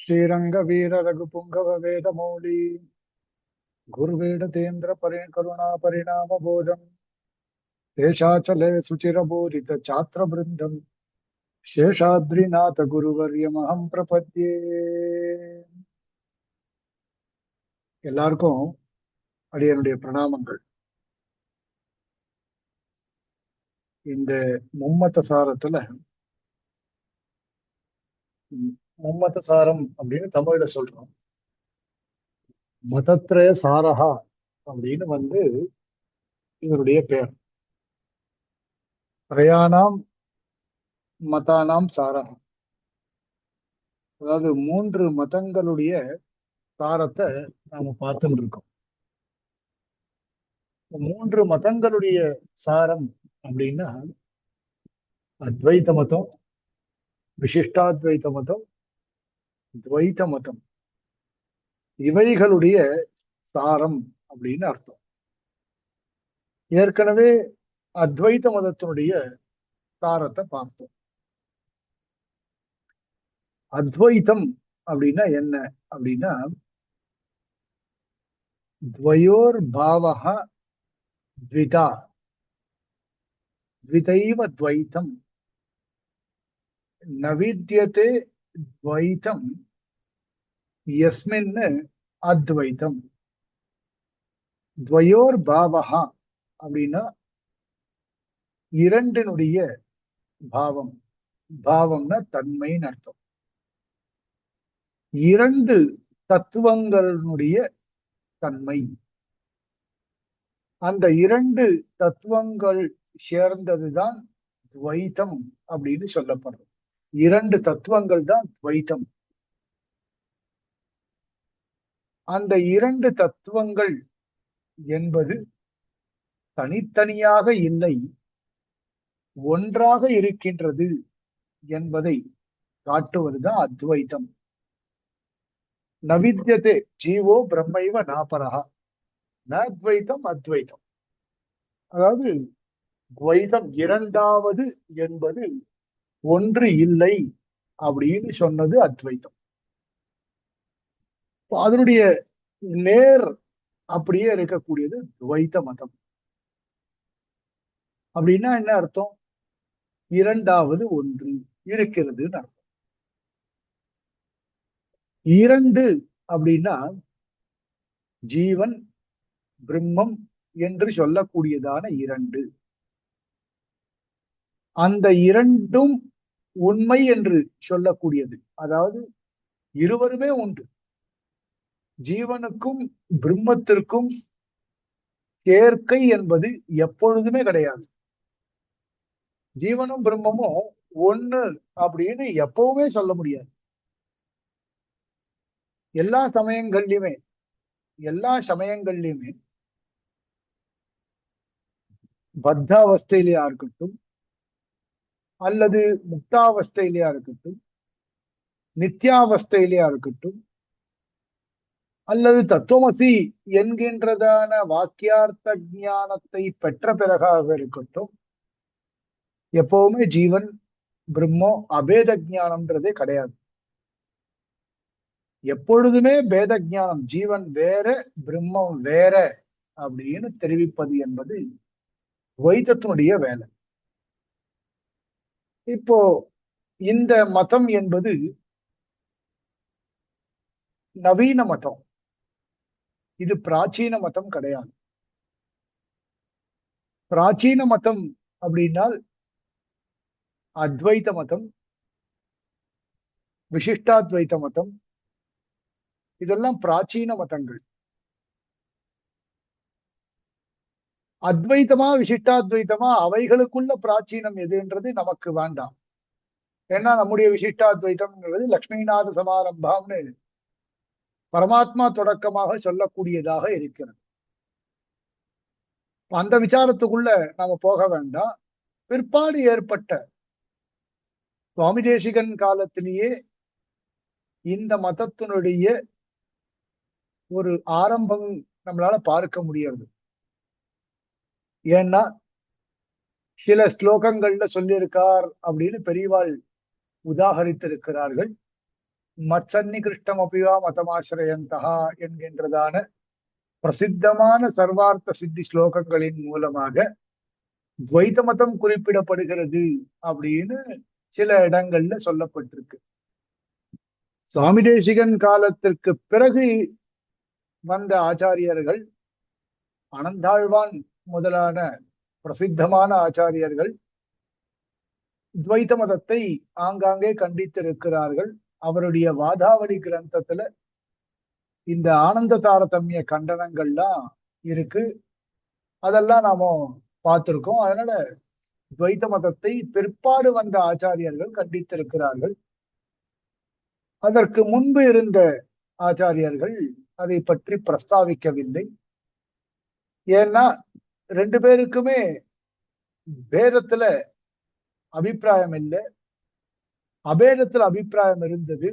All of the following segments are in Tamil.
ஸ்ரீரங்க வீர ரகுபுங்கவ வேதமௌலி குருவேடதேந்திர கருணா பரிணாம போதம் தேசாச்சலே சுச்சிரபூரித சாத்திர பிருந்தம் சேஷாத்ரிநாத குருவர்யமஹம் பிரபத்யே. எல்லாருக்கும் அடியனுடைய பிரணாமங்கள். இந்த மும்மத சாரத்துல மும்மத சாரம் அப்படின்னு தமிழ்ல சொல்றோம். மதத்ரய சாரஹா அப்படின்னு இதனுடைய பேர். திரயாணாம் மதானாம் சாரஹா, அதாவது மூன்று மதங்களுடைய சாரத்தை நாம பார்த்துட்டு இருக்கோம். மூன்று மதங்களுடைய சாரம் அப்படின்னா அத்வைத மதம், விசிஷ்டாத்வைத மதம், துவைத மதம், இவைகளுடைய சாரம் அப்படின்னு அர்த்தம். ஏற்கனவே அத்வைத மதத்தினுடைய சாரத்தை பார்த்தோம். அத்வைதம் அப்படின்னா என்ன அப்படின்னா, துவயோர் பாவஹ த்விதா த்விதைவ துவைதம் நவித்யதே துவைதம் யஸ்மின் அத்வைதம். துவயோர் பாவஹா அப்படின்னா இரண்டினுடைய பாவம். பாவம்னா தன்மைன்னு அர்த்தம். இரண்டு தத்துவங்களுடைய தன்மை. அந்த இரண்டு தத்துவங்கள் சேர்ந்ததுதான் துவைத்தம் அப்படின்னு சொல்லப்படுறது. இரண்டு தத்துவங்கள் தான் துவைத்தம். அந்த இரண்டு தத்துவங்கள் என்பது தனித்தனியாக இல்லை, ஒன்றாக இருக்கின்றது என்பதை காட்டுவதுதான் அத்வைத்தம். நவித்யதே ஜீவோ பிரம்மைவ நாபரஹா நத்வைத்தம் அத்வைத்தம். அதாவது துவைதம் இரண்டாவது என்பது ஒன்று இல்லை அப்படின்னு சொன்னது அத்வைத்தம். அதனுடைய நேர் அப்படியே இருக்கக்கூடியது துவைத்த மதம். அப்படின்னா என்ன அர்த்தம்? இரண்டாவது ஒன்று இருக்கிறதுன்னு அர்த்தம். இரண்டு அப்படின்னா ஜீவன் பிரம்மம் என்று சொல்லக்கூடியதான இரண்டு. அந்த இரண்டும் உண்மை என்று சொல்லக்கூடியது. அதாவது இருவருமே உண்டு. ஜீவனுக்கும் பிரம்மத்திற்கும் சேர்க்கை என்பது எப்பொழுதுமே கிடையாது. ஜீவனும் பிரம்மமும் ஒண்ணு அப்படின்னு எப்பவுமே சொல்ல முடியாது. எல்லா சமயங்கள்லயுமே எல்லா சமயங்கள்லயுமே பத்தாவஸ்தையிலேயா இருக்கட்டும், அல்லது முக்தாவஸ்தையிலேயா இருக்கட்டும், நித்யாவஸ்தையிலேயா இருக்கட்டும், அல்லது தத்துவமசி என்கின்றதான வாக்கியார்த்த ஞானத்தை பெற்ற பிறகாக இருக்கட்டும், எப்பவுமே ஜீவன் பிரம்மம் அபேத ஞானம்ன்றதே கிடையாது. எப்பொழுதுமே பேத ஞானம், ஜீவன் வேற பிரம்மம் வேற அப்படின்னு தெரிவிப்பது என்பது துவைதத்தினுடைய வேலை. இப்போ இந்த மதம் என்பது நவீன மதம், இது பிராச்சீன மதம் கிடையாது. பிராச்சீன மதம் அப்படின்னால் அத்வைத மதம், விசிஷ்டாத்வைத மதம், இதெல்லாம் பிராச்சீன மதங்கள். அத்வைத்தமா விசிஷ்டாத்வைத்தமா அவைகளுக்குள்ள பிராச்சீனம் எதுன்றது நமக்கு வேண்டாம். ஏன்னா நம்முடைய விசிஷ்டாத்வைத்தம்ங்கிறது லக்ஷ்மிநாத சமாரம்பாம்னு பரமாத்மா தொடக்கமாக சொல்லக்கூடியதாக இருக்கிறது. அந்த விசாரத்துக்குள்ள நாம போக வேண்டாம். பிற்பாடு ஏற்பட்ட சுவாமி தேசிகன் காலத்திலேயே இந்த மதத்தினுடைய ஒரு ஆரம்பம் நம்மளால பார்க்க முடியாது. ஏன்னா சில ஸ்லோகங்கள்ல சொல்லியிருக்கார் அப்படின்னு பெரியவாள் உதாகரித்திருக்கிறார்கள். மத்சன்னிகிருஷ்டம் அபிவா மதமாசிரயந்தகா என்கின்றதான பிரசித்தமான சர்வார்த்த சித்தி ஸ்லோகங்களின் மூலமாக துவைத மதம் குறிப்பிடப்படுகிறது அப்படின்னு சில இடங்கள்ல சொல்லப்பட்டிருக்கு. சுவாமி தேசிகன் காலத்திற்கு பிறகு வந்த ஆச்சாரியர்கள், அனந்தாழ்வான் முதலான பிரசித்தமான ஆச்சாரியர்கள் துவைத மதத்தை ஆங்காங்கே கண்டித்திருக்கிறார்கள். அவருடைய வாதாவளி கிரந்தத்துல இந்த ஆனந்த தாரதமிய கண்டனங்கள்லாம் இருக்கு. அதெல்லாம் நாம பார்த்திருக்கோம். அதனால துவைத மதத்தை பிற்பாடு வந்த ஆச்சாரியர்கள் கண்டித்திருக்கிறார்கள். அதற்கு முன்பு இருந்த ஆச்சாரியர்கள் அதை பற்றி பிரஸ்தாவிக்கவில்லை. ஏன்னா ரெண்டு பேருக்குமே பேதத்துல அபிப்பிராயம் இல்லை, அபேதத்துல அபிப்பிராயம் இருந்தது.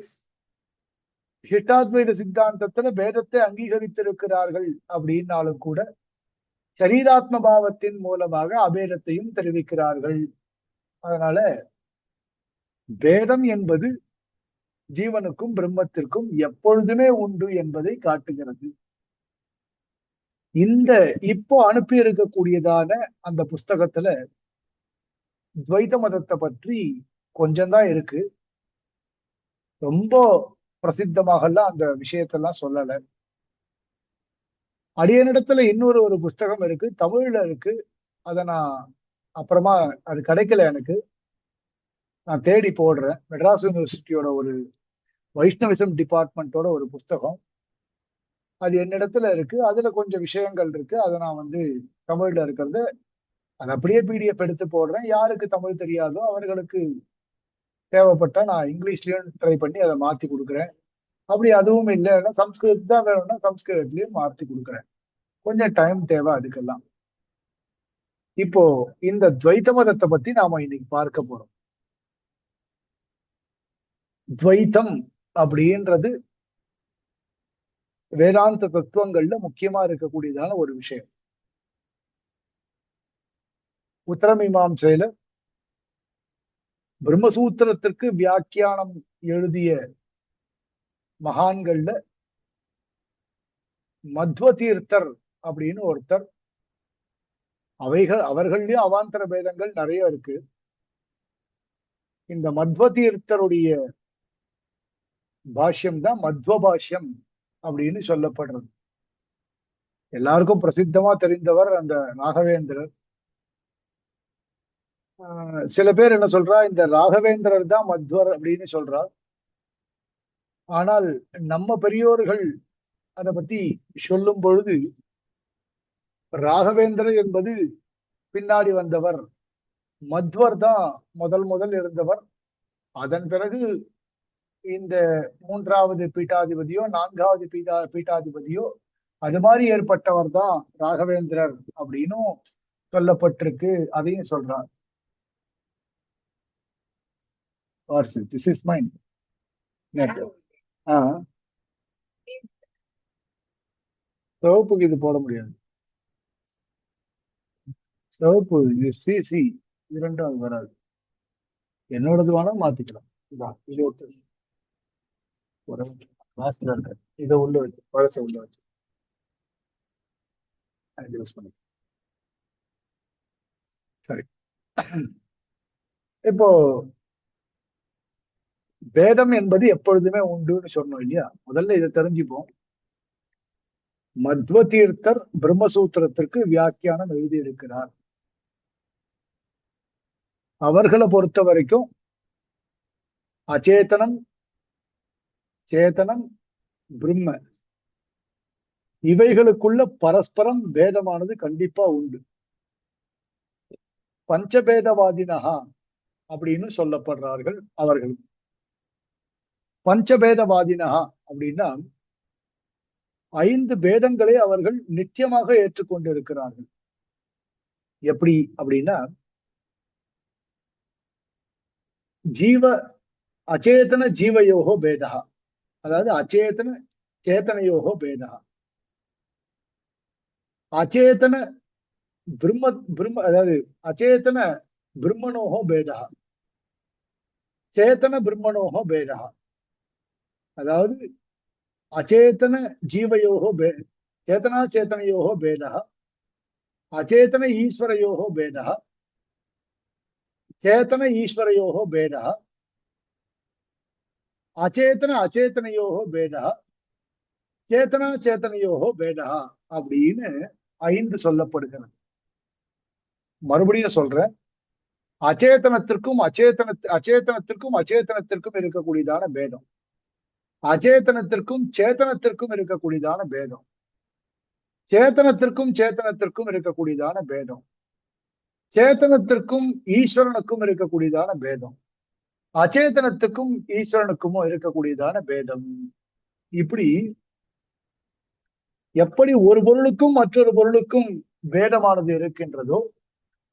ஹிட்டாத்வைத சித்தாந்தத்துல பேதத்தை அங்கீகரித்திருக்கிறார்கள் அப்படின்னாலும் கூட சரீராத்ம பாவத்தின் மூலமாக அபேதத்தையும் தெரிவிக்கிறார்கள். அதனால பேதம் என்பது ஜீவனுக்கும் பிரம்மத்திற்கும் எப்பொழுதுமே உண்டு என்பதை காட்டுகிறது. இந்த இப்போ அனுப்பி இருக்கக்கூடியதான அந்த புஸ்தகத்துல துவைத மதத்தை பற்றி கொஞ்சம்தான் இருக்கு. ரொம்ப பிரசித்தமாகலாம் அந்த விஷயத்தெல்லாம் சொல்லல. அடியனிடத்துல இன்னொரு புஸ்தகம் இருக்கு, தமிழ்ல இருக்கு. அதை நான் அப்புறமா, அது கிடைக்கல எனக்கு, நான் தேடி போடுறேன். மெட்ராஸ் யூனிவர்சிட்டியோட ஒரு வைஷ்ணவிசம் டிபார்ட்மெண்ட்டோட ஒரு புஸ்தகம், அது என்னிடத்துல இருக்கு. அதுல கொஞ்சம் விஷயங்கள் இருக்கு. அதை நான் தமிழ்ல இருக்கிறது அது அப்படியே பிடிஎஃப் எடுத்து போடுறேன். யாருக்கு தமிழ் தெரியாதோ அவர்களுக்கு தேவைப்பட்டா நான் இங்கிலீஷ்லயும் ட்ரை பண்ணி அதை மாத்தி கொடுக்குறேன். அப்படி அதுவும் இல்லைன்னா சம்ஸ்கிருதம் தான் வேணும்னா சம்ஸ்கிருதத்திலயும் மாற்றி கொடுக்குறேன். கொஞ்சம் டைம் தேவை அதுக்கெல்லாம். இப்போ இந்த துவைத மதத்தை பத்தி நாம இன்னைக்கு பார்க்க போறோம். துவைத்தம் அப்படின்றது வேதாந்த தத்துவங்கள்ல முக்கியமா இருக்கக்கூடியதான ஒரு விஷயம். உத்தரமீமாம்சையில பிரம்மசூத்திரத்திற்கு வியாக்கியானம் எழுதிய மகான்கள்ல மத்வ தீர்த்தர் அப்படின்னு ஒருத்தர். அவர்கள்லயும் அவாந்தர பேதங்கள் நிறைய இருக்கு. இந்த மத்வ தீர்த்தருடைய பாஷ்யம் தான் மத்வ பாஷ்யம் அப்படின்னு சொல்லப்படுறது. எல்லாருக்கும் பிரசித்தமா தெரிந்தவர் அந்த ராகவேந்திரர். சில பேர் என்ன சொல்றா, இந்த ராகவேந்திரர் தான் மத்வர் அப்படின்னு சொல்றா. ஆனால் நம்ம பெரியோர்கள் அதை பத்தி சொல்லும் பொழுது ராகவேந்திரர் என்பது பின்னாடி வந்தவர், மத்வர் தான் முதல் இருந்தவர். அதன் பிறகு இந்த மூன்றாவது பீட்டாதிபதியோ நான்காவது பீட்டாதிபதியோ அது மாதிரி ஏற்பட்டவர் தான் ராகவேந்திரர் அப்படின்னும் சொல்லப்பட்டிருக்கு. அதையும் சொல்றார். This is mind. சிவப்புக்கு இது போட முடியாது. சிவப்பு சி இரண்டாவது வராது. என்னோடது வேணா மாத்திக்கலாம். இது கிளாஸ்ல இருக்க இதை உள்ள வச்சு பழச உள்ள வச்சு யூஸ் பண்ணி. சரி, இப்போ பேதம் என்பது எப்பொழுதுமே உண்டுன்னு சொன்னோம் இல்லையா? முதல்ல இதை தெரிஞ்சுப்போம். மத்வ தீர்த்தர் பிரம்மசூத்திரத்திற்கு வியாக்கியானம் எழுதியிருக்கிறார். அவர்களை பொறுத்த வரைக்கும் அச்சேதனம், சேதனம், பிரம்ம இவைகளுக்குள்ள பரஸ்பரம் பேதமானது கண்டிப்பா உண்டு. பஞ்சபேதவாதினகா அப்படின்னு சொல்லப்படுறார்கள் அவர்கள். பஞ்சபேதவாதினகா அப்படின்னா 5 பேதங்களை அவர்கள் நித்தியமாக ஏற்றுக்கொண்டிருக்கிறார்கள். எப்படி அப்படின்னா, ஜீவ அச்சேதன ஜீவயோகோ பேதா, அதாவது அச்சேதன சேத்தனையோகோ பேதா, அச்சேதன பிரம்ம அதாவது அச்சேதன பிரம்மனோகோ பேதா, சேத்தன பிரம்மனோகோ பேதா. அதாவது அச்சேதன ஜீவயோகோ சேதனா சேத்தனையோகோ பேதா, அச்சேதன ஈஸ்வரயோகோ பேதா, சேத்தன ஈஸ்வரயோகோ பேதா, அச்சேதன அச்சேதனையோகோ பேதா, சேத்தனா சேத்தனையோகோ பேதா அப்படின்னு 5 சொல்லப்படுகிறது. மறுபடியும் சொல்றேன். அச்சேதனத்திற்கும் அச்சேதனத்திற்கும் இருக்கக்கூடியதான பேதம், அச்சேதனத்திற்கும் சேத்தனத்திற்கும் இருக்கக்கூடியதான பேதம், சேத்தனத்திற்கும் இருக்கக்கூடியதான பேதம், சேத்தனத்திற்கும் ஈஸ்வரனுக்கும் இருக்கக்கூடியதான பேதம், அச்சேதனத்துக்கும் ஈஸ்வரனுக்கும் இருக்கக்கூடியதான பேதம். இப்படி எப்படி ஒரு பொருளுக்கும் மற்றொரு பொருளுக்கும் பேதமானது இருக்கின்றதோ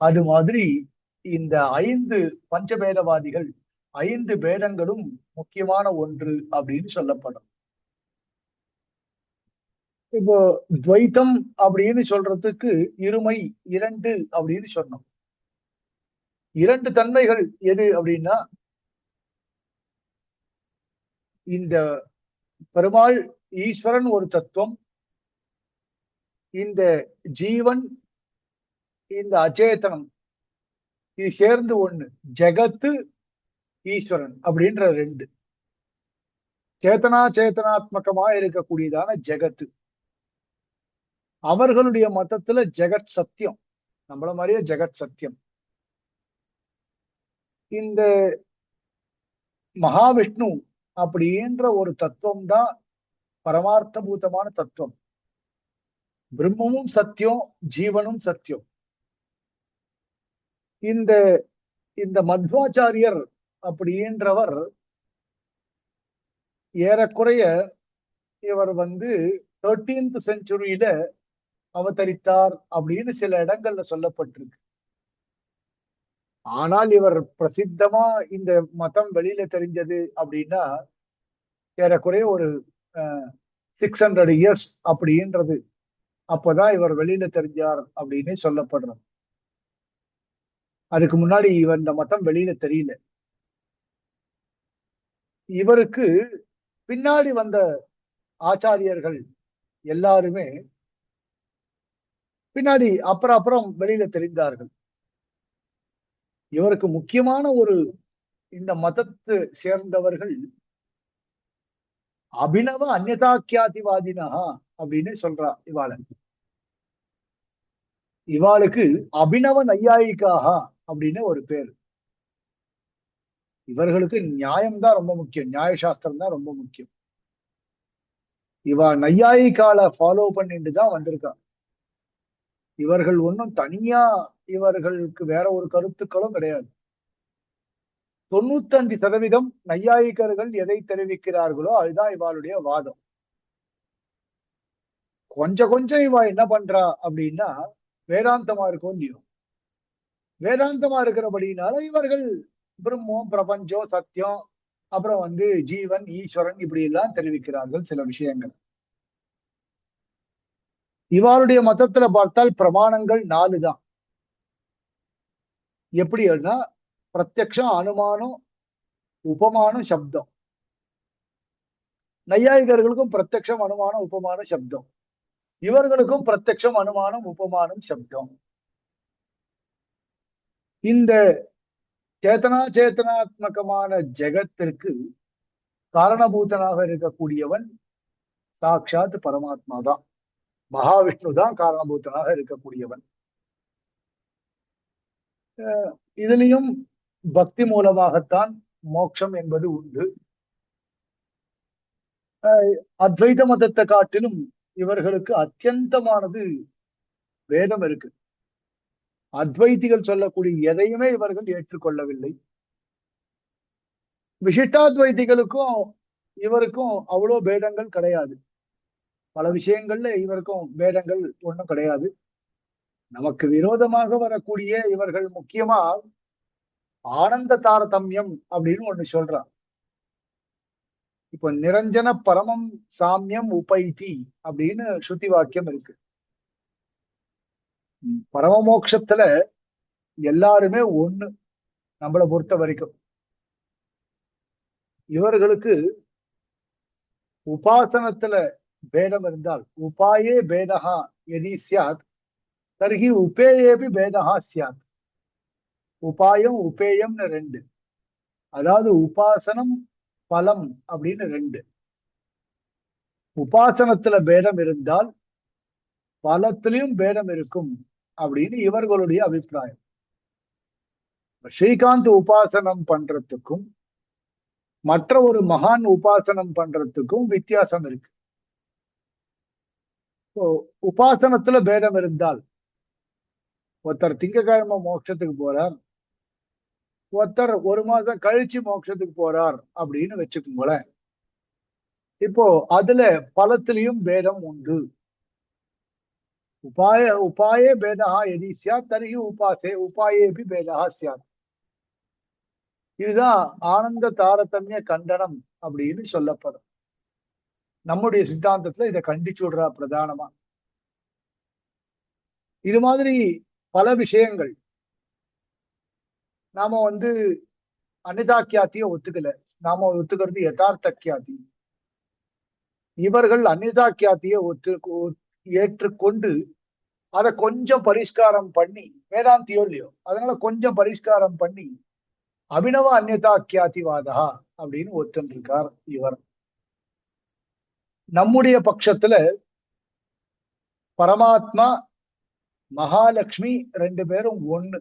அது மாதிரி இந்த 5 பஞ்சபேதவாதிகள் 5 பேதங்களும் முக்கியமான ஒன்று அப்படின்னு சொல்லப்படும். இப்போ துவைத்தம் அப்படின்னு சொல்றதுக்கு இருமை 2 அப்படின்னு சொன்னோம். 2 தன்மைகள் எது அப்படின்னா, இந்த பெருமாள் ஈஸ்வரன் ஒரு தத்துவம், இந்த ஜீவன் இந்த அச்சேதனம் இது சேர்ந்து ஒண்ணு, ஜெகத்து ஈஸ்வரன் அப்படின்ற 2 சேத்தனா சேத்தனாத்மகமா இருக்கக்கூடியதான ஜெகத்து. அவர்களுடைய மதத்துல ஜெகத் சத்தியம், நம்மள மாதிரியே ஜெகத் சத்தியம். இந்த மகாவிஷ்ணு அப்படின்ற ஒரு தத்துவம் தான் பரமார்த்த பூதமான தத்துவம். பிரம்மமும் சத்தியம், ஜீவனும் சத்தியம். இந்த இந்த மத்வாச்சாரியர் அப்படின்றவர் ஏறக்குறைய இவர் 13th செஞ்சுரியில அவதரித்தார் அப்படின்னு சில இடங்கள்ல சொல்லப்பட்டிருக்கு. ஆனால் இவர் பிரசித்தமா இந்த மதம் வெளியில தெரிஞ்சது அப்படின்னா ஏறக்குறைய ஒரு 600 இயர்ஸ் அப்படின்றது, அப்பதான் இவர் வெளியில தெரிஞ்சார் அப்படின்னு சொல்லப்படுறது. அதுக்கு முன்னாடி இவர் இந்த மதம் வெளியில தெரியல. இவருக்கு பின்னாடி வந்த ஆச்சாரியர்கள் எல்லாருமே பின்னாடி அப்புறம் வெளியில தெரிந்தார்கள். இவருக்கு முக்கியமான ஒரு இந்த மதத்தை சேர்ந்தவர்கள் அபினவ அந்நதாக்கியாதிவாதினா அப்படின்னு சொல்றா இவாளுக்கு அபினவ நையாயிக்காக அப்படின்னு ஒரு பேர். இவர்களுக்கு நியாயம் தான் ரொம்ப முக்கியம், நியாய சாஸ்திரம் தான் ரொம்ப முக்கியம். இவா நையாயிக்கால ஃபாலோ பண்ணிட்டு தான் வந்திருக்கா. இவர்கள் ஒன்றும் தனியா இவர்களுக்கு வேற ஒரு கருத்துக்களும் கிடையாது. 95% நையாயிகர்கள் எதை தெரிவிக்கிறார்களோ அதுதான் இவாளுடைய வாதம். கொஞ்சம் இவா என்ன பண்றா அப்படின்னா வேதாந்தமா இருக்கும் இல்லையோ, வேதாந்தமா இருக்கிறபடினால இவர்கள் பிரம்மம், பிரபஞ்சம், சத்தியம், அப்புறம் ஜீவன், ஈஸ்வரன் இப்படி எல்லாம் தெரிவிக்கிறார்கள் சில விஷயங்கள். இவாளுடைய மதத்துல பார்த்தால் பிரமாணங்கள் 4 தான். எப்படின்னா பிரத்யக்ஷம், அனுமானம், உபமானம், சப்தம். நையாயிகர்களுக்கும் பிரத்யக்ஷம், அனுமானம், உபமானம், சப்தம். இவர்களுக்கும் பிரத்யக்ஷம், அனுமானம், உபமானம், சப்தம். இந்த சேத்தனா சேத்தனாத்மகமான ஜெகத்திற்கு காரணபூதனாக இருக்கக்கூடியவன் சாட்சாத் பரமாத்மா தான், மகாவிஷ்ணு தான் காரணபூதனாக இருக்கக்கூடியவன். இதுலயும் பக்தி மூலமாகத்தான் மோட்சம் என்பது உண்டு. அத்வைத மதத்தை காட்டிலும் இவர்களுக்கு அத்தியந்தமானது வேதம் இருக்கு. அத்வைதிகள் சொல்லக்கூடிய எதையுமே இவர்கள் ஏற்றுக்கொள்ளவில்லை. விசிஷ்டாத்வைதிகளுக்கும் இவருக்கும் அவ்வளோ பேதங்கள் கிடையாது. பல விஷயங்கள்ல இவருக்கும் பேதங்கள் ஒன்றும் கிடையாது. நமக்கு விரோதமாக வரக்கூடிய இவர்கள் முக்கியமா ஆனந்த தாரதமியம் அப்படின்னு ஒண்ணு சொல்றான். இப்ப நிரஞ்சன பரமம் சாமியம் உபைதி அப்படின்னு ஸ்ருதி வாக்கியம் இருக்கு. பரமமோட்சத்துல எல்லாருமே ஒண்ணு நம்மளை பொறுத்த வரைக்கும். இவர்களுக்கு உபாசனத்துல பேதம் இருந்தால் உபாயே பேதகா எதி சியாத் தர்ஹி உபேயேபி பேதகா சியாத். உபாயம் உபேயம்னு ரெண்டு. அதாவது உபாசனம் பலம் அப்படின்னு ரெண்டு. உபாசனத்துல பேதம் இருந்தால் பலத்திலையும் பேதம் இருக்கும் அப்படின்னு இவர்களுடைய அபிப்பிராயம். ஸ்ரீகாந்த் உபாசனம் பண்றதுக்கும் மற்ற ஒரு மகான் உபாசனம் பண்றதுக்கும் வித்தியாசம் இருக்கு. உபாசனத்துல பேதம் இருந்தால் ஒருத்தர் திங்கக்கிழமை மோட்சத்துக்கு போறார், ஒருத்தர் ஒரு மாசம் கழிச்சு மோட்சத்துக்கு போறார் அப்படின்னு வச்சுக்கோங்களேன். இப்போ அதுல பலத்திலையும் பேதம் உண்டு. உபாயே பேதகா எதி சியாத் தர்ஹி உபாயேபி பேதகா சியாத். இதுதான் ஆனந்த தாரதமிய கண்டனம் அப்படின்னு சொல்லப்படும். நம்முடைய சித்தாந்தத்துல இதை கண்டிச்சு விடுறா பிரதானமா. இது மாதிரி பல விஷயங்கள் நாம அனிதாக்கியாத்திய ஒத்துக்கல, நாம ஒத்துக்கிறது யதார்த்த கியாதி. இவர்கள் அனிதாக்கியாத்திய ஏற்றுக்கொண்டு அதை கொஞ்சம் பரிஷ்காரம் பண்ணி, வேதாந்தியோ இல்லையோ அதனால கொஞ்சம் பரிஷ்காரம் பண்ணி அபினவ அந்நியதாக்கியாதிவாதா அப்படின்னு ஒத்துருக்கார் இவர். நம்முடைய பட்சத்துல பரமாத்மா மகாலட்சுமி ரெண்டு பேரும் ஒண்ணு.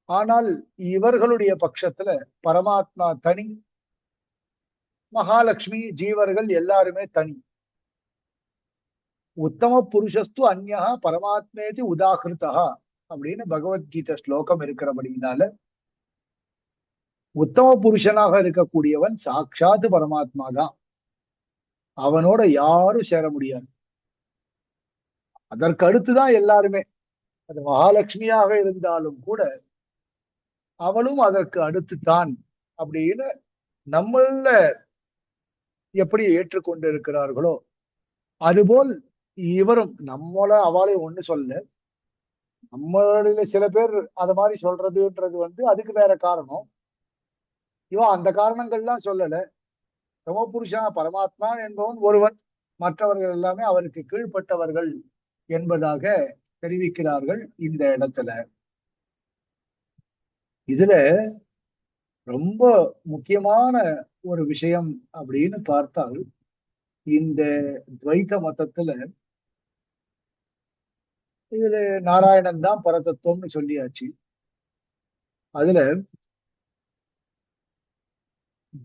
ஆனால் இவர்களுடைய பட்சத்துல பரமாத்மா தனி, மகாலட்சுமி ஜீவர்கள் எல்லாருமே தனி. உத்தம புருஷஸ்து அந்யா பரமாத்மேதி உதாகிருதா அப்படின்னு பகவத்கீதை ஸ்லோகம் இருக்கிறபடினால உத்தம புருஷனாக இருக்கக்கூடியவன் சாட்சாத் பரமாத்மா தான். அவனோட யாரும் சேர முடியாது. அதற்கு அடுத்துதான் எல்லாருமே. அது மகாலட்சுமியாக இருந்தாலும் கூட அவளும் அதற்கு அடுத்துத்தான் அப்படின்னு நம்மள எப்படி ஏற்றுக்கொண்டு இருக்கிறார்களோ அதுபோல் இவரும் அவளை ஒண்ணு சொல்ல, நம்மள சில பேர் அது மாதிரி சொல்றதுன்றது அதுக்கு வேற காரணம். இவன் அந்த காரணங்கள்லாம் சொல்லல. சமபுருஷா பரமாத்மா என்பவன் ஒருவன், மற்றவர்கள் எல்லாமே அவருக்கு கீழ்ப்பட்டவர்கள் என்பதாக தெரிவிக்கிறார்கள் இந்த இடத்துல. இதுல ரொம்ப முக்கியமான ஒரு விஷயம் அப்படின்னு பார்த்தால், இந்த துவைத மதத்துல இதுல நாராயணன் தான் பரதத்துவம்னு சொல்லியாச்சு. அதுல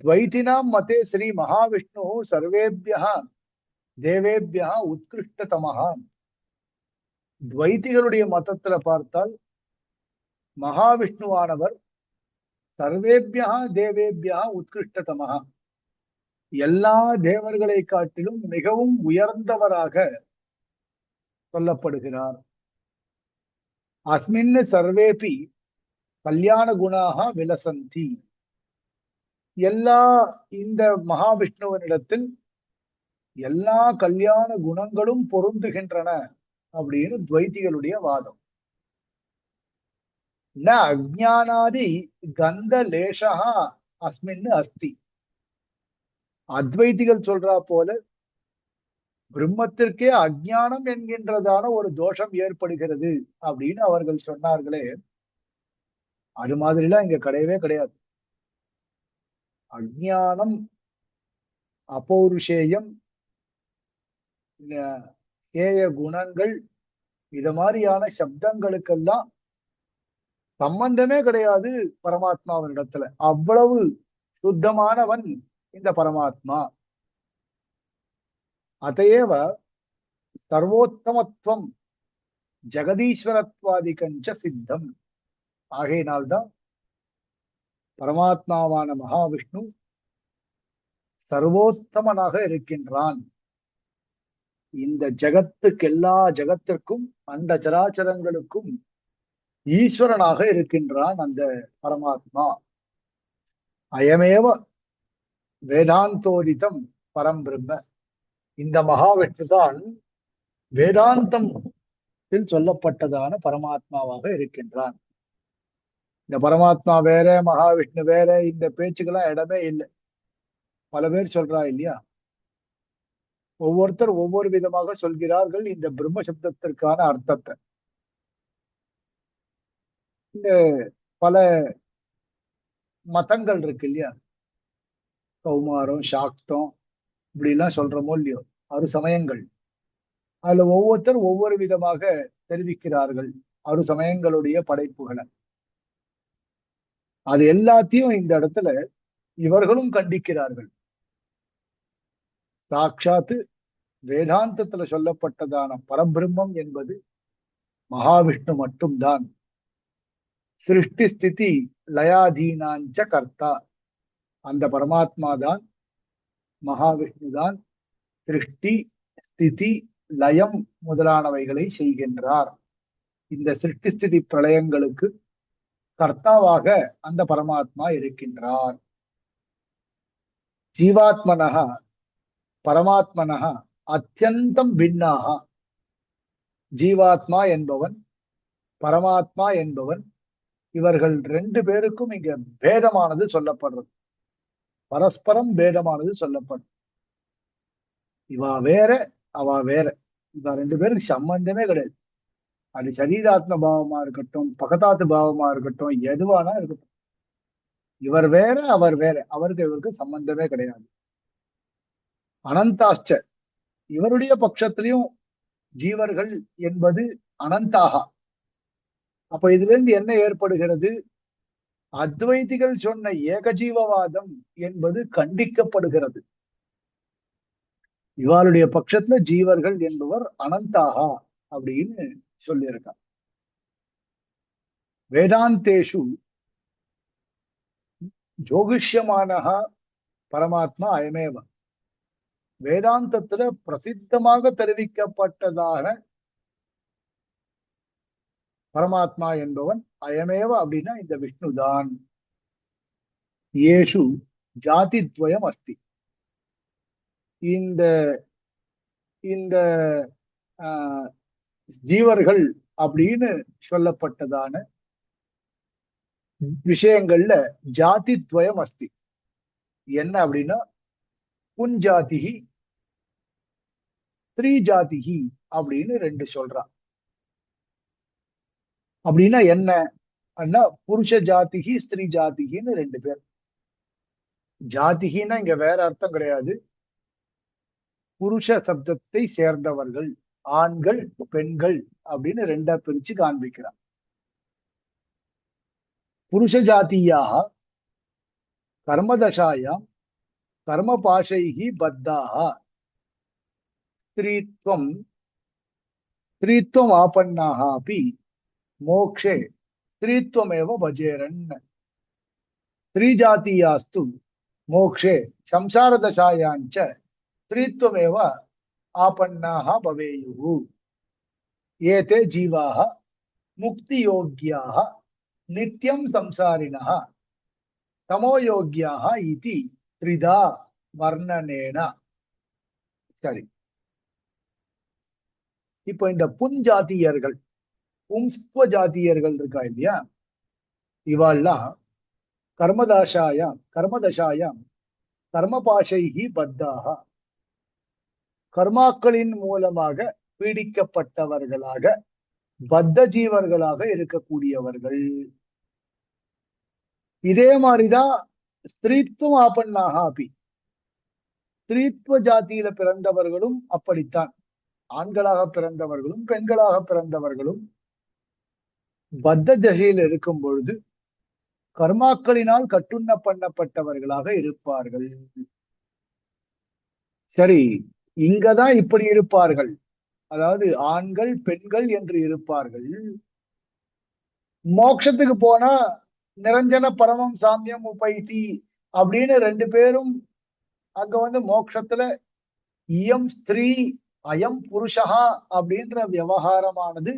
துவைத்தினாம் மதே ஸ்ரீ மகாவிஷ்ணு சர்வேபியா தேவேபியா உத்கிருஷ்டதமஹா. துவைத்திகளுடைய மதத்துல பார்த்தால் மகாவிஷ்ணுவானவர் சர்வேபியா தேவேபியா உத்கிருஷ்டதமஹா, எல்லா தேவர்களை காட்டிலும் மிகவும் உயர்ந்தவராக சொல்லப்படுகிறார். அஸ்மின் சர்வேபி கல்யாண குணாக விலசந்தி. எல்லா இந்த மகாவிஷ்ணுவனிடத்தில் எல்லா கல்யாண குணங்களும் பொருந்துகின்றன அப்படின்னு துவைத்திகளுடைய வாதம். ந அஜ்ஞானாதி கந்த லேசா அஸ்மின் அஸ்தி. அத்வைத்திகள் சொல்றா போல பிரம்மத்திற்கே அஜ்ஞானம் என்கின்றதான ஒரு தோஷம் ஏற்படுகிறது அப்படின்னு அவர்கள் சொன்னார்களே, அது மாதிரிலாம் இங்க கிடையவே கிடையாது. அஜ்ஞானம், அப்பௌருஷேயம், ஏய குணங்கள், இது மாதிரியான சப்தங்களுக்கெல்லாம் சம்பந்தமே கிடையாது பரமாத்மாவினிடத்துல. அவ்வளவு சுத்தமானவன் இந்த பரமாத்மா. அதையேவ சர்வோத்தமத்துவம் ஜெகதீஸ்வரத்வாதிகஞ்ச சித்தம். ஆகையினால்தான் பரமாத்மாவான மகாவிஷ்ணு சர்வோத்தமனாக இருக்கின்றான். இந்த எல்லா ஜகத்திற்கும் அண்ட சராச்சரங்களுக்கும் ஈஸ்வரனாக இருக்கின்றான் அந்த பரமாத்மா. அயமேவ வேதாந்தோதிதம் பரம் பிரம்ம. இந்த மகாவிஷ்ணு தான் வேதாந்தம் சொல்லப்பட்டதான பரமாத்மாவாக இருக்கின்றான். இந்த பரமாத்மா வேற, மகாவிஷ்ணு வேற, இந்த பேச்சுக்கெல்லாம் இடமே இல்லை. பல பேர் சொல்றா இல்லையா, ஒவ்வொருத்தர் ஒவ்வொரு விதமாக சொல்கிறார்கள் இந்த பிரம்ம சப்தத்திற்கான அர்த்தத்தை. இந்த பல மதங்கள் இருக்கு இல்லையா, கௌமாரம், சாக்தம், இப்படி எல்லாம் சொல்றோமோ இல்லையோ, அறு சமயங்கள். அதுல ஒவ்வொருத்தர் ஒவ்வொரு விதமாக தெரிவிக்கிறார்கள் அறு சமயங்களுடைய படைப்புகளை. அது எல்லாத்தையும் இந்த இடத்துல இவர்களும் கண்டிக்கிறார்கள். சாட்சாத்து வேதாந்தத்துல சொல்லப்பட்டதான பரபிரம்மம் என்பது மகாவிஷ்ணு மட்டும்தான். சிருஷ்டி ஸ்திதி லயாதீனாஞ்ச கர்த்தா. அந்த பரமாத்மா தான், மகாவிஷ்ணு தான் சிருஷ்டி ஸ்திதி லயம் முதலானவைகளை செய்கின்றார். இந்த சிருஷ்டி ஸ்திதி பிரளயங்களுக்கு கர்த்தாவாக அந்த பரமாத்மா இருக்கின்றார். ஜீவாத்மனக பரமாத்மனக அத்தியந்தம் பின்னாக. ஜீவாத்மா என்பவன், பரமாத்மா என்பவன், இவர்கள் ரெண்டு பேருக்கும் இங்க பேதமானது சொல்லப்படுறது. பரஸ்பரம் பேதமானது சொல்லப்படுறது. இவா வேற, அவ வேற. இவ ரெண்டு பேருக்கு சம்பந்தமே கிடையாது. அது சரீராத்ம பாவமா இருக்கட்டும், பகதாத்து பாவமா இருக்கட்டும், எதுவானா இருக்கட்டும், இவர் வேற அவர் வேற, அவருக்கு இவருக்கு சம்பந்தமே கிடையாது. அனந்தாச்ச, இவருடைய பட்சத்திலையும் ஜீவர்கள் என்பது அனந்தாக. அப்ப இதுல இருந்து என்ன ஏற்படுகிறது? அத்வைதிகள் சொன்ன ஏகஜீவவாதம் என்பது கண்டிக்கப்படுகிறது. இவருடைய பட்சத்துல ஜீவர்கள் என்பவர் அனந்தாகா அப்படின்னு சொல்லியிருக்காங்க. வேதாந்தேஷு ஜோகிஷ்யமானஹா பரமாத்மா அயமேவ. வேதாந்தத்துல பிரசித்தமாக தெரிவிக்கப்பட்டதாக பரமாத்மா என்பவன் அயமேவ அப்படின்னா இந்த விஷ்ணுதான். ஏஷு ஜாதித்வயம் அஸ்தி. இந்த இந்த ஜீவர்கள் அப்படின்னு சொல்லப்பட்டதான விஷயங்கள்ல ஜாதித்வயம் அஸ்தி. என்ன அப்படின்னா, புஞ்சாதிகி ஸ்திரீ ஜாதிகி அப்படின்னு ரெண்டு சொல்றான். அப்படின்னா என்ன அப்படின்னா, புருஷ ஜாதிகி ஸ்திரீ ஜாதிகின்னு ரெண்டு பேர். ஜாதிகின்னா இங்க வேற அர்த்தம் கிடையாது. புருஷ சப்தத்தை சேர்ந்தவர்கள், ஆண்கள் பெண்கள் அப்படின்னு ரெண்டா பிரிச்சு காண்பிக்கிறான். புருஷ ஜாத்தியாக கர்மதசாயாம் கர்ம பாஷைகி பத்தாக ஸ்திரீத்வம் ஸ்திரீத்வம் ஆபன்னாக அப்படி மோக்ஷே ஸ்திரீத்வமேவ பஜேரன். ஸ்திரீஜாத்தியாஸ்து மோக்ஷே சம்சாரதசாயாஞ்ச ஸ்திரீத்வமேவ ஆபன்னாக பவேயுः. ஏதே ஜீவாः முக்தியோக்யாः நித்யம் சம்சாரிணः தமோயோக்யாः இதி த்ரிதா வர்ணனேன. சரி, இப்போ இந்த புஞ்சாத்தியர்கள், பும்ஸ்துவ ஜாத்தியர்கள் இருக்கா இல்லையா, இவாள்லாம் கர்மதசாயாம் கர்மபாஷைகி பத்தாக, கர்மாக்களின் மூலமாக பீடிக்கப்பட்டவர்களாக பத்த ஜீவர்களாக இருக்கக்கூடியவர்கள். இதே மாதிரிதான் ஸ்திரீத்துவம் ஆபன்னாக அப்படி, ஸ்திரீத்துவ ஜாதியில பிறந்தவர்களும் அப்படித்தான். ஆண்களாக பிறந்தவர்களும் பெண்களாக பிறந்தவர்களும் பத்த தசையில் இருக்கும் பொழுது கர்மாக்களினால் கட்டுண்ண பண்ணப்பட்டவர்களாக இருப்பார்கள். சரி, இங்கதான் இப்படி இருப்பார்கள். அதாவது ஆண்கள் பெண்கள் என்று இருப்பார்கள். மோட்சத்துக்கு போனா நிரஞ்சன பரமம் சாமியம் உபைத்தி அப்படின்னு ரெண்டு பேரும் அங்க மோட்சத்துல இயம் ஸ்திரீ அயம் புருஷா அப்படின்ற விவகாரமானது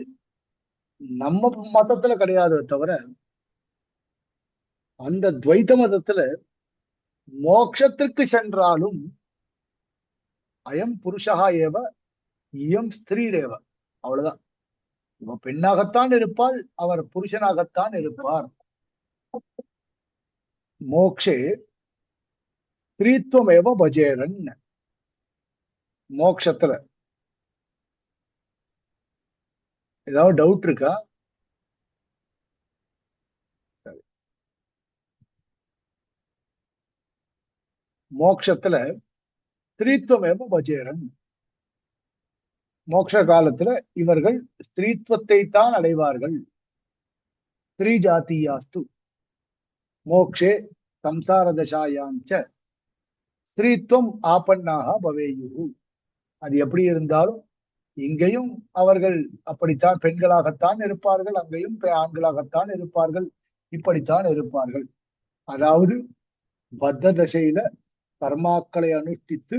நம்ம மதத்துல கிடையாது. தவிர அந்த துவைத்த மதத்துல மோட்சத்திற்கு சென்றாலும் அயம் புருஷா ஏவ இயம் ஸ்திரீரேவ, அவ்வளவுதான். இவ பெண்ணாகத்தான் இருப்பாள், அவர் புருஷனாகத்தான் இருப்பார். மோக்ஷே ஸ்திரீத்வமேவ பஜேரன். மோட்சத்துல ஏதாவது டவுட் இருக்கா? மோட்சத்துல ஸ்திரீத்வமேவ பஜேரன். மோட்ச காலத்துல இவர்கள் ஸ்திரீத்வத்தை தான் அடைவார்கள். ஸ்திரீ ஜாத்தியாஸ்து மோக்ஷே சம்சார தசாயாஞ்ச ஸ்திரீத்வம் ஆபன்னாக பவேயு. அது எப்படி இருந்தாலும் இங்கேயும் அவர்கள் அப்படித்தான் பெண்களாகத்தான் இருப்பார்கள், அங்கேயும் ஆண்களாகத்தான் இருப்பார்கள், இப்படித்தான் இருப்பார்கள். அதாவது பத்த தசையில கர்மாக்களை அனுஷ்டித்து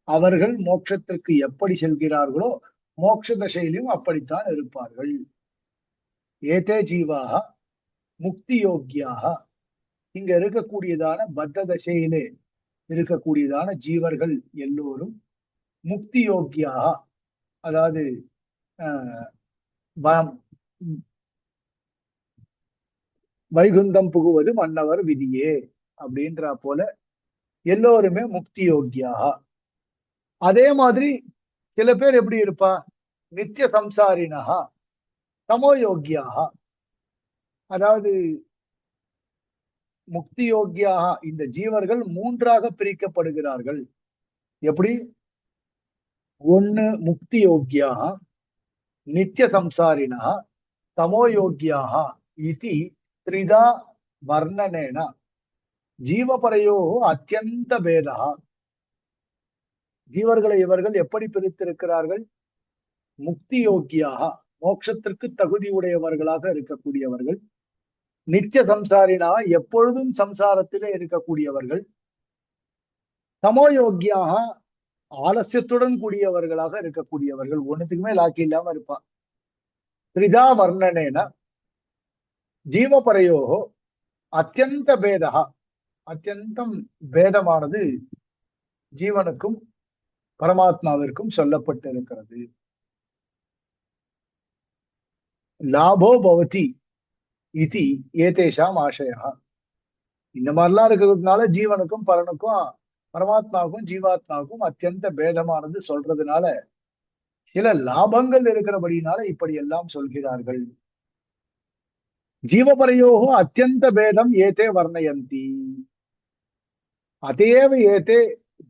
அவர்கள் மோட்சத்திற்கு எப்படி செல்கிறார்களோ மோட்ச தசையிலும் அப்படித்தான் இருப்பார்கள். ஏதே ஜீவாக முக்தி யோக்கியாக. இங்க இருக்கக்கூடியதான பத்த தசையிலே இருக்கக்கூடியதான ஜீவர்கள் எல்லோரும் முக்தி யோக்கியாக, அதாவது வைகுந்தம் புகுவது மன்னவர் விதியே அப்படின்ற போல எல்லோருமே முக்தி யோக்கியாக. அதே மாதிரி சில பேர் எப்படி இருப்பா, நித்திய சம்சாரினஹா தமோ யோக்கியாக. அதாவது முக்தி யோக்கியாக இந்த ஜீவர்கள் மூன்றாக பிரிக்கப்படுகிறார்கள். எப்படி? ஒன்னு முக்தி யோக்கியாக, நித்திய சம்சாரினா, தமோ யோக்கியாக இதி த்ரிதா வர்ணனேன ஜீவபரையோ அத்தியந்த பேதா. ஜீவர்களை இவர்கள் எப்படி பிரித்திருக்கிறார்கள்? முக்தி யோக்கியாக மோட்சத்திற்கு தகுதி உடையவர்களாக இருக்கக்கூடியவர்கள், நித்திய சம்சாரினா எப்பொழுதும் சம்சாரத்திலே இருக்கக்கூடியவர்கள், தமோ யோக்கியாக ஆலசியத்துடன் கூடியவர்களாக இருக்கக்கூடியவர்கள். ஒண்ணுத்துக்குமே லாக்கி இல்லாம இருப்பா. த்ரிதா வர்ணனேன ஜீவபரையோ அத்தியந்த பேதா. அத்தியந்தம் பேதமானது ஜீவனுக்கும் பரமாத்மாவிற்கும் சொல்லப்பட்டிருக்கிறது. லாபோ பவதி இதி ஏதேஷாம் ஆசயா. இந்த மாதிரிலாம் இருக்கிறதுனால ஜீவனுக்கும் பரனுக்கும் பரமாத்மாவுக்கும் ஜீவாத்மாவுக்கும் அத்தியந்த பேதமானது சொல்றதுனால சில லாபங்கள் இருக்கிறபடினால இப்படி எல்லாம் சொல்கிறார்கள். ஜீவபரையோகோ அத்தியந்த பேதம் ஏதே வர்ணயந்தி அதேவ ஏதே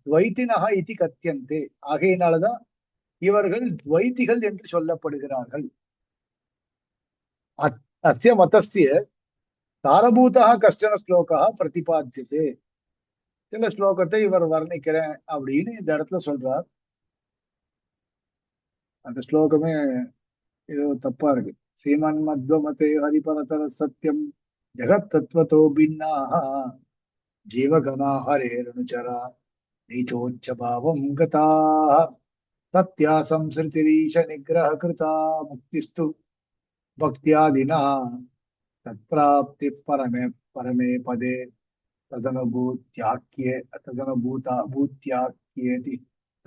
துவைத்தினக இதி கத்தியந்தே. ஆகையினாலதான் இவர்கள் துவைத்திகள் என்று சொல்லப்படுகிறார்கள். அஸ்ய மதஸ்ய தாரபூதா கஷ்டன ஸ்லோகா பிரதிபாத்தியதே. சில ஸ்லோகத்தை இவர் வர்ணிக்கிறேன் அப்படின்னு இந்த இடத்துல சொல்றார். அந்த ஸ்லோகமே ஏதோ தப்பா இருக்கு. ஸ்ரீமன் மத்வமதே ஹரிபரதர சத்யம் ஜெகத் தத்வதோ பின்னாஹ ஜீவகணா ஹரேரனுச்சரா நீச்சோச்ச பாவம் கதாஹ சத்யா சம்ஸ்ருதிரீஷ நிகிரஹ கிருதா முக்திஸ்து பக்தியாதினா தத்பிராப்தி பரமே பரமே பதே ததனுபூத்யாக்கியே பூத்யாக்கியேதி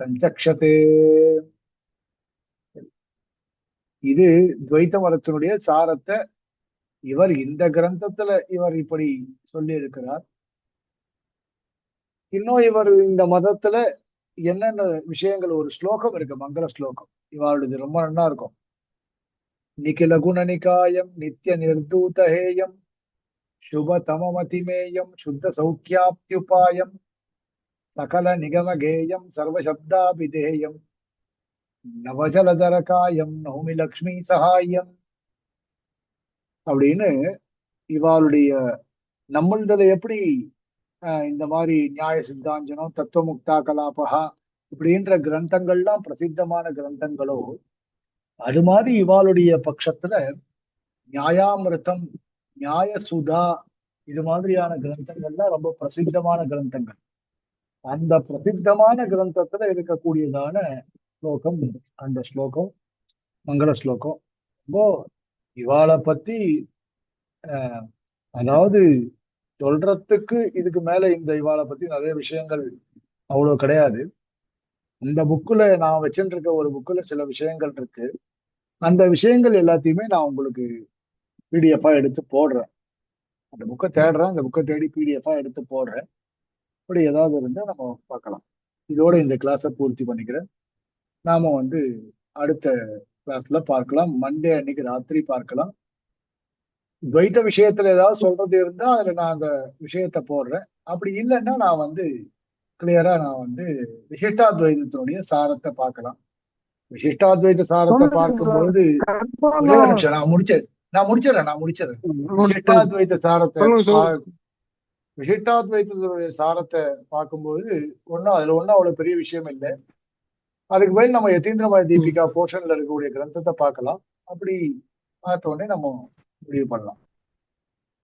சஞ்சக்ஷதே. இது துவைத்த மதத்தினுடைய சாரத்தை இவர் இந்த கிரந்தத்துல இவர் இப்படி சொல்லி இருக்கிறார். இன்னும் இவர் இந்த மதத்துல என்னென்ன விஷயங்கள், ஒரு ஸ்லோகம் இருக்கு, மங்கள ஸ்லோகம், இவருடைய ரொம்ப நல்லா இருக்கும். நிகில குணநிகாயம் நித்திய நிர்தூதஹேயம் சுப தமமதிமேயம் சுத்த சௌக்கியாப்தியுபாயம் சகல நிகமகேயம் சர்வசப்தாபிதேயம் நவஜலதரகாயம் நௌமி லக்ஷ்மி சகாயம் அப்படின்னு இவாளுடைய நம்மள்துல எப்படி இந்த மாதிரி நியாய சித்தாஞ்சனம் தத்துவமுக்தா கலாபகா இப்படின்ற கிரந்தங்கள்லாம் பிரசித்தமான கிரந்தங்களோ அது மாதிரி இவாளுடைய பட்சத்துல நியாயாமிருத்தம், நியாய சுதா இது மாதிரியான கிரந்தங்கள்லாம் ரொம்ப பிரசித்தமான கிரந்தங்கள். அந்த பிரசித்தமான கிரந்தத்துல இருக்கக்கூடியதான ஸ்லோகம் அந்த ஸ்லோகம் மங்கள ஸ்லோகம். ரொம்ப இவாளை பத்தி அதாவது சொல்றதுக்கு இதுக்கு மேல இந்த இவாளை பத்தி நிறைய விஷயங்கள் அவ்வளவு கிடையாது. இந்த புக்குல நான் வச்சுட்டு இருக்க ஒரு புக்குல சில விஷயங்கள் இருக்கு. அந்த விஷயங்கள் எல்லாத்தையுமே நான் உங்களுக்கு பிடிஎஃபா எடுத்து போடுறேன். அந்த புக்கை தேடுறேன், அந்த புக்கை தேடி பிடிஎஃபா எடுத்து போடுறேன். அப்படி ஏதாவது இருந்தா நம்ம பார்க்கலாம். இதோட இந்த கிளாஸை பூர்த்தி பண்ணிக்கிறேன். நாம அடுத்த கிளாஸ்ல பார்க்கலாம். மண்டே அன்னைக்கு ராத்திரி பார்க்கலாம். துவைத்த விஷயத்துல ஏதாவது சொல்றது இருந்தா அதுல நான் அந்த விஷயத்த போடுறேன். அப்படி இல்லைன்னா நான் கிளியரா நான் விசிஷ்டாத்வைதத்தினுடைய சாரத்தை பார்க்கலாம். விசிஷ்டாத்வைத சாரத்தை சொல்லுங்க பார்க்கும்பொழுது ஒரே ஒரு நிமிஷம் நான் முடிச்சிடுறேன். விசிஷ்டாத்வைத சாரத்தை சொல்லுங்க சொல்லுங்க. விசிஷ்டாத்வைதத்துடைய சாரத்தை பார்க்கும்போது அதுல அவ்வளவு பெரிய விஷயம் இல்லை. அதுக்கு பதில் நம்ம யதீந்திரமய தீபிகா போர்ஷன்ல இருக்கக்கூடிய கிரந்தத்தை பார்க்கலாம். அப்படி பார்த்த உடனே நம்ம முடிவு பண்ணலாம்.